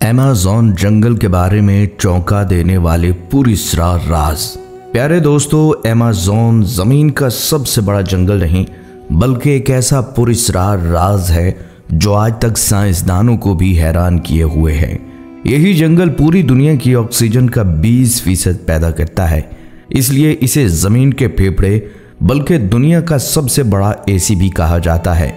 Amazon जंगल के बारे में चौंका देने वाले पुरस्रार राज। प्यारे दोस्तों, अमेज़न जमीन का सबसे बड़ा जंगल नहीं बल्कि एक ऐसा पुरस्रार राज है जो आज तक साइंसदानों को भी हैरान किए हुए है। यही जंगल पूरी दुनिया की ऑक्सीजन का 20% पैदा करता है, इसलिए इसे जमीन के फेफड़े बल्कि दुनिया का सबसे बड़ा एसी भी कहा जाता है।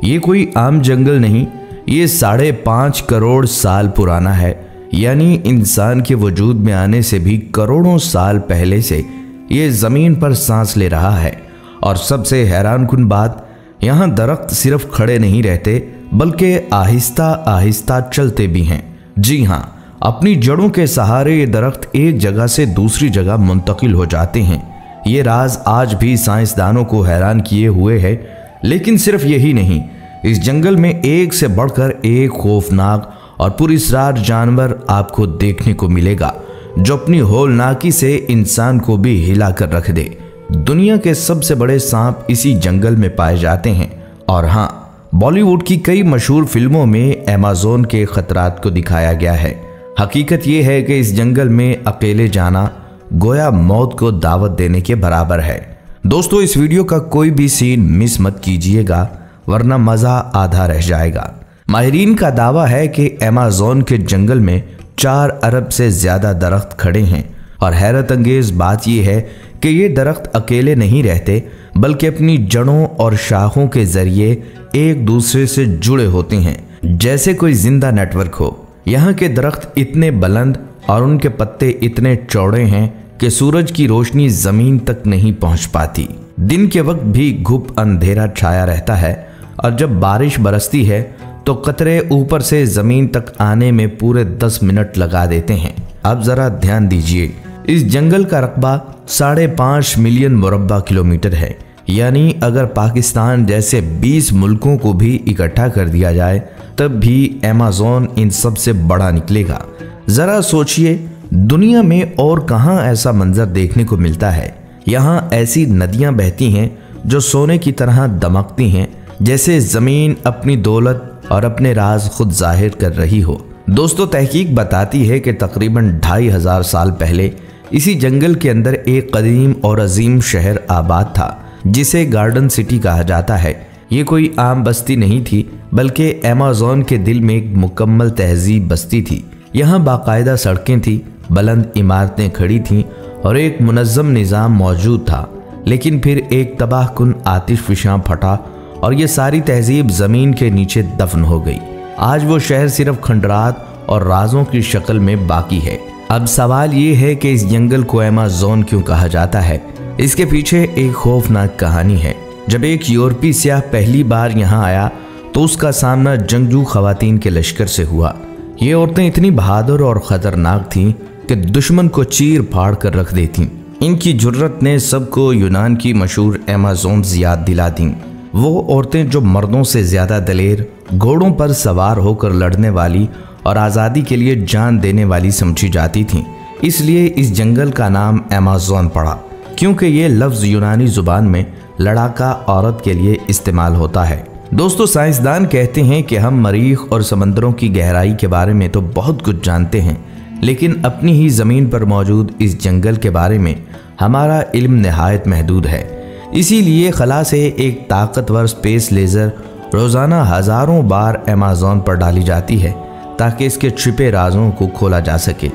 ये कोई आम जंगल नहीं, ये 5.5 करोड़ साल पुराना है, यानी इंसान के वजूद में आने से भी करोड़ों साल पहले से ये जमीन पर सांस ले रहा है। और सबसे हैरानकुन बात, यहाँ दरख्त सिर्फ खड़े नहीं रहते बल्कि आहिस्ता आहिस्ता चलते भी हैं। जी हाँ, अपनी जड़ों के सहारे ये दरख्त एक जगह से दूसरी जगह मुंतकिल हो जाते हैं। ये राज आज भी साइंसदानों को हैरान किए हुए है। लेकिन सिर्फ यही नहीं, इस जंगल में एक से बढ़कर एक खौफनाक और पुरस्रार जानवर आपको देखने को मिलेगा जो अपनी होलनाकी से इंसान को भी हिला कर रख दे। दुनिया के सबसे बड़े सांप इसी जंगल में पाए जाते हैं। और हाँ, बॉलीवुड की कई मशहूर फिल्मों में अमेज़न के खतरात को दिखाया गया है। हकीकत यह है कि इस जंगल में अकेले जाना गोया मौत को दावत देने के बराबर है। दोस्तों, इस वीडियो का कोई भी सीन मिस मत कीजिएगा वरना मजा आधा रह जाएगा। माहिरीन का दावा है कि अमेज़न के जंगल में 4 अरब से ज्यादा दरख्त खड़े हैं। और हैरत अंगेज बात यह है कि ये दरख्त अकेले नहीं रहते बल्कि अपनी जड़ों और शाखों के जरिए एक दूसरे से जुड़े होते हैं, जैसे कोई जिंदा नेटवर्क हो। यहाँ के दरख्त इतने बुलंद और उनके पत्ते इतने चौड़े हैं कि सूरज की रोशनी जमीन तक नहीं पहुंच पाती। दिन के वक्त भी घुप अंधेरा छाया रहता है और जब बारिश बरसती है तो कतरे ऊपर से जमीन तक आने में पूरे 10 मिनट लगा देते हैं। अब जरा ध्यान दीजिए, इस जंगल का रकबा 5.5 मिलियन मुरब्बा किलोमीटर है, यानी अगर पाकिस्तान जैसे 20 मुल्कों को भी इकट्ठा कर दिया जाए तब भी अमेज़न इन सबसे बड़ा निकलेगा। जरा सोचिए, दुनिया में और कहां ऐसा मंजर देखने को मिलता है। यहाँ ऐसी नदियां बहती हैं जो सोने की तरह दमकती हैं, जैसे जमीन अपनी दौलत और अपने राज खुद जाहिर कर रही हो। दोस्तों, तहकीक बताती है कि तकरीबन 2500 साल पहले इसी जंगल के अंदर एक कदीम और अजीम शहर आबाद था जिसे गार्डन सिटी कहा जाता है। ये कोई आम बस्ती नहीं थी बल्कि अमेज़न के दिल में एक मुकम्मल तहजीब बस्ती थी। यहाँ बाकायदा सड़कें थी, बुलंद इमारतें खड़ी थीं और एक मुनज़्ज़म निज़ाम मौजूद था। लेकिन फिर एक तबाहकुन आतिशफिशां फटा और ये सारी तहजीब ज़मीन के नीचे दफन हो गई। आज वो शहर सिर्फ खंडरात और राजों की शक्ल में बाकी है। अब सवाल ये है कि इस जंगल को अमेज़न क्यों कहा जाता है। इसके पीछे एक खौफनाक कहानी है। जब एक यूरोपीय सियाह पहली बार यहाँ आया तो उसका सामना जंगजू खवातीन के लश्कर से हुआ। ये औरतें इतनी बहादुर और ख़तरनाक थीं कि दुश्मन को चीर फाड़ कर रख देती। इनकी जुर्रत ने सबको यूनान की मशहूर अमेज़न याद दिला दी। वो औरतें जो मर्दों से ज़्यादा दलेर, घोड़ों पर सवार होकर लड़ने वाली और आज़ादी के लिए जान देने वाली समझी जाती थीं। इसलिए इस जंगल का नाम अमेज़न पड़ा, क्योंकि ये लफ्ज़ यूनानी ज़ुबान में लड़ाका औरत के लिए इस्तेमाल होता है। दोस्तों, साइंसदान कहते हैं कि हम मरीख और समंदरों की गहराई के बारे में तो बहुत कुछ जानते हैं, लेकिन अपनी ही ज़मीन पर मौजूद इस जंगल के बारे में हमारा इल्म नहायत महदूद है। इसीलिए खला से एक ताकतवर स्पेस लेज़र रोज़ाना हज़ारों बार अमेज़न पर डाली जाती है ताकि इसके छिपे राजों को खोला जा सके।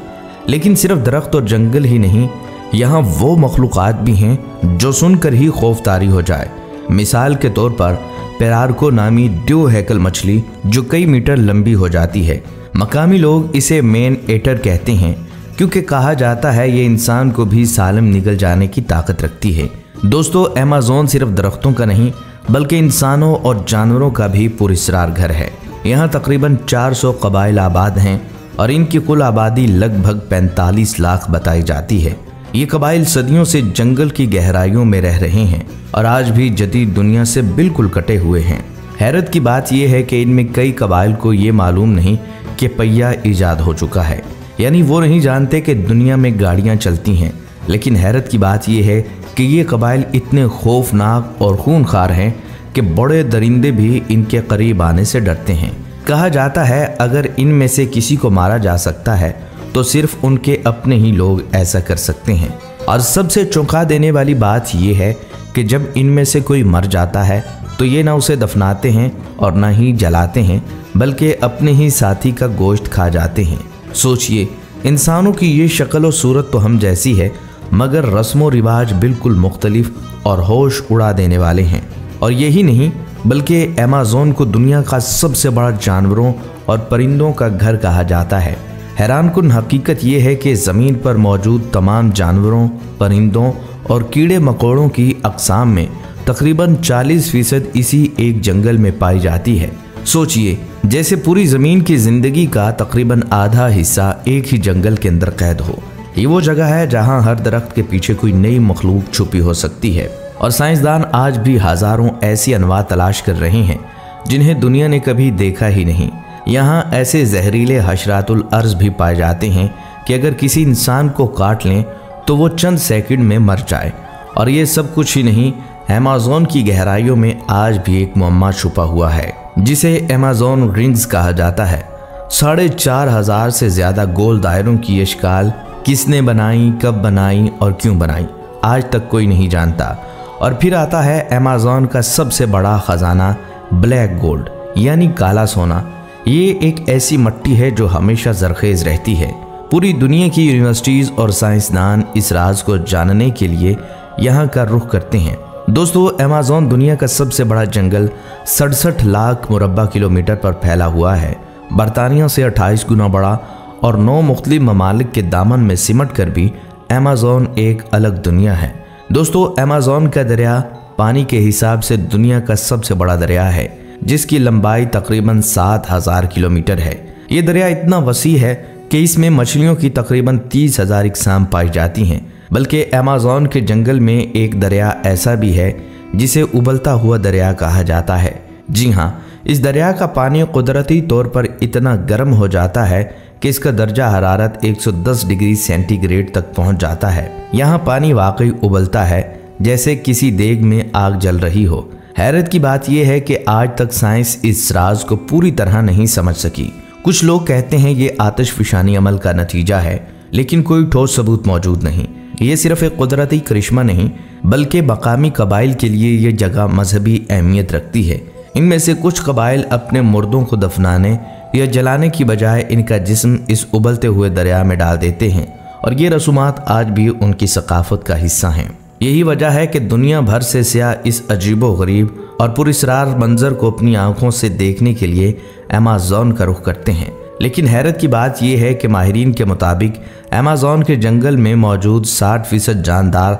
लेकिन सिर्फ दरख्त और जंगल ही नहीं, यहाँ वो मखलूक़ात भी हैं जो सुनकर ही खौफतारी हो जाए। मिसाल के तौर पर पेरार्को नामी ड्यू हैकल मछली जो कई मीटर लंबी हो जाती है। मकामी लोग इसे मेन एटर कहते हैं क्योंकि कहा जाता है ये इंसान को भी सालम निगल जाने की ताकत रखती है। दोस्तों, अमेज़न सिर्फ दरख्तों का नहीं बल्कि इंसानों और जानवरों का भी पुरस्रार घर है। यहाँ तकरीबन 400 कबाइल आबाद हैं और इनकी कुल आबादी लगभग 45 लाख बताई जाती है। ये कबाइल सदियों से जंगल की गहराइयों में रह रहे हैं और आज भी जदीद दुनिया से बिल्कुल कटे हुए हैं। हैरत की बात यह है कि इनमें कई कबाइल को ये मालूम नहीं कि पहिया ईजाद हो चुका है, यानी वो नहीं जानते कि दुनिया में गाड़ियाँ चलती हैं। लेकिन हैरत की बात यह है कि ये कबाइल इतने खौफनाक और खूनखार हैं कि बड़े दरिंदे भी इनके करीब आने से डरते हैं। कहा जाता है अगर इनमें से किसी को मारा जा सकता है तो सिर्फ उनके अपने ही लोग ऐसा कर सकते हैं। और सबसे चौंका देने वाली बात यह है कि जब इनमें से कोई मर जाता है तो ये ना उसे दफनाते हैं और ना ही जलाते हैं, बल्कि अपने ही साथी का गोश्त खा जाते हैं। सोचिए, इंसानों की ये शक्ल और सूरत तो हम जैसी है, मगर रस्मों रिवाज बिल्कुल मुख्तलिफ और होश उड़ा देने वाले हैं। और यही नहीं बल्कि अमेज़न को दुनिया का सबसे बड़ा जानवरों और परिंदों का घर कहा जाता है। हैरानकुन हकीकत यह है कि ज़मीन पर मौजूद तमाम जानवरों, परिंदों और कीड़े मकोड़ों की अक़साम में तकरीबन 40% इसी एक जंगल में पाई जाती है। सोचिए, जैसे पूरी ज़मीन की ज़िंदगी का तकरीबन आधा हिस्सा एक ही जंगल के अंदर कैद हो। ये वो जगह है जहां हर दरख्त के पीछे कोई नई मखलूक छुपी हो सकती है। और साइंसदान आज भी हज़ारों ऐसी अनवा तलाश कर रहे हैं जिन्हें दुनिया ने कभी देखा ही नहीं। यहाँ ऐसे जहरीले हशरातुल अर्ज़ भी पाए जाते हैं कि अगर किसी इंसान को काट लें तो वो चंद सेकंड में मर जाए। और ये सब कुछ ही नहीं, अमेज़न की गहराइयों में आज भी एक मुअम्मा छुपा हुआ है जिसे अमेज़न रिंग्स कहा जाता है। 4500 से ज़्यादा गोल दायरों की ये शिकाल किसने बनाई, कब बनाई और क्यों बनाई, आज तक कोई नहीं जानता। और फिर आता है अमेज़न का सबसे बड़ा ख़जाना, ब्लैक गोल्ड यानी काला सोना। ये एक ऐसी मिट्टी है जो हमेशा जरखेज़ रहती है। पूरी दुनिया की यूनिवर्सिटीज़ और साइंसदान इस राज को जानने के लिए यहाँ का रुख करते हैं। दोस्तों, अमेज़न दुनिया का सबसे बड़ा जंगल 67 लाख मुरब्बा किलोमीटर पर फैला हुआ है। बरतानिया से 28 गुना बड़ा और 9 मुख्तलिफ ममालिक के दामन में सिमट कर भी अमेज़न एक अलग दुनिया है। दोस्तों, अमेज़न का दरिया पानी के हिसाब से दुनिया का सबसे बड़ा दरिया है, जिसकी लंबाई तकरीबन 7000 किलोमीटर है। ये दरिया इतना वसी है कि इसमें मछलियों की तकरीबन 30,000 इकसाम पाई जाती हैं। बल्कि अमेज़न के जंगल में एक दरिया ऐसा भी है जिसे उबलता हुआ दरिया कहा जाता है। जी हाँ, इस दरिया का पानी कुदरती तौर पर इतना गर्म हो जाता है कि इसका दर्जा हरारत 110 डिग्री सेंटीग्रेड तक पहुंच जाता है। यहाँ पानी वाकई उबलता है जैसे किसी देग में आग जल रही हो। हैरत की बात यह है कि आज तक साइंस इस राज को पूरी तरह नहीं समझ सकी। कुछ लोग कहते हैं ये आतिशफशानी अमल का नतीजा है, लेकिन कोई ठोस सबूत मौजूद नहीं। ये सिर्फ एक कुदरती करिश्मा नहीं, बल्कि मकामी कबाइल के लिए ये जगह मजहबी अहमियत रखती है। इनमें से कुछ कबाइल अपने मुर्दों को दफनाने या जलाने की बजाय इनका जिस्म इस उबलते हुए दरिया में डाल देते हैं, और ये रसूमात आज भी उनकी सकाफत का हिस्सा हैं। यही वजह है कि दुनिया भर से सियाह इस अजीबो गरीब और पुरस्रार मंजर को अपनी आंखों से देखने के लिए अमेज़न का रुख करते हैं। लेकिन हैरत की बात यह है कि माहिरीन के मुताबिक अमेज़न के जंगल में मौजूद 60% जानदार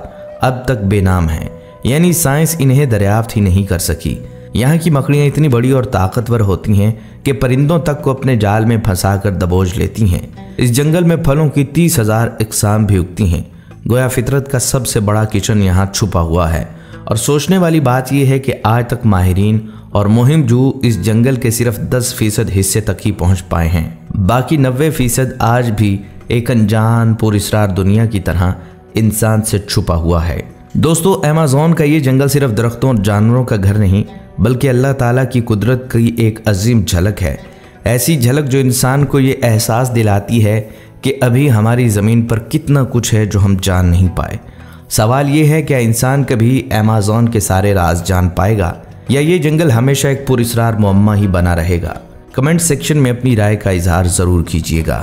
अब तक बेनाम हैं, यानी साइंस इन्हें दरियाफ्त ही नहीं कर सकी। यहाँ की मकड़ियाँ इतनी बड़ी और ताकतवर होती हैं कि परिंदों तक को अपने जाल में फंसाकर दबोच लेती हैं। इस जंगल में फलों की 30,000 इकसाम भी उगती हैं। गोया फितरत का सबसे बड़ा किचन यहाँ छुपा हुआ है। और सोचने वाली बात यह है कि आज तक माहिरीन और मुहिम जू इस जंगल के सिर्फ 10% हिस्से तक ही पहुँच पाए हैं। बाकी 90% आज भी एक अनजान पुरस्रार दुनिया की तरह इंसान से छुपा हुआ है। दोस्तों, अमेज़न का ये जंगल सिर्फ दरख्तों और जानवरों का घर नहीं, बल्कि अल्लाह ताला की कुदरत की एक अजीम झलक है। ऐसी झलक जो इंसान को ये एहसास दिलाती है कि अभी हमारी ज़मीन पर कितना कुछ है जो हम जान नहीं पाए। सवाल ये है, क्या इंसान कभी अमेज़न के सारे राज जान पाएगा, या ये जंगल हमेशा एक पुरस्रार मुअम्मा ही बना रहेगा? कमेंट सेक्शन में अपनी राय का इजहार ज़रूर कीजिएगा।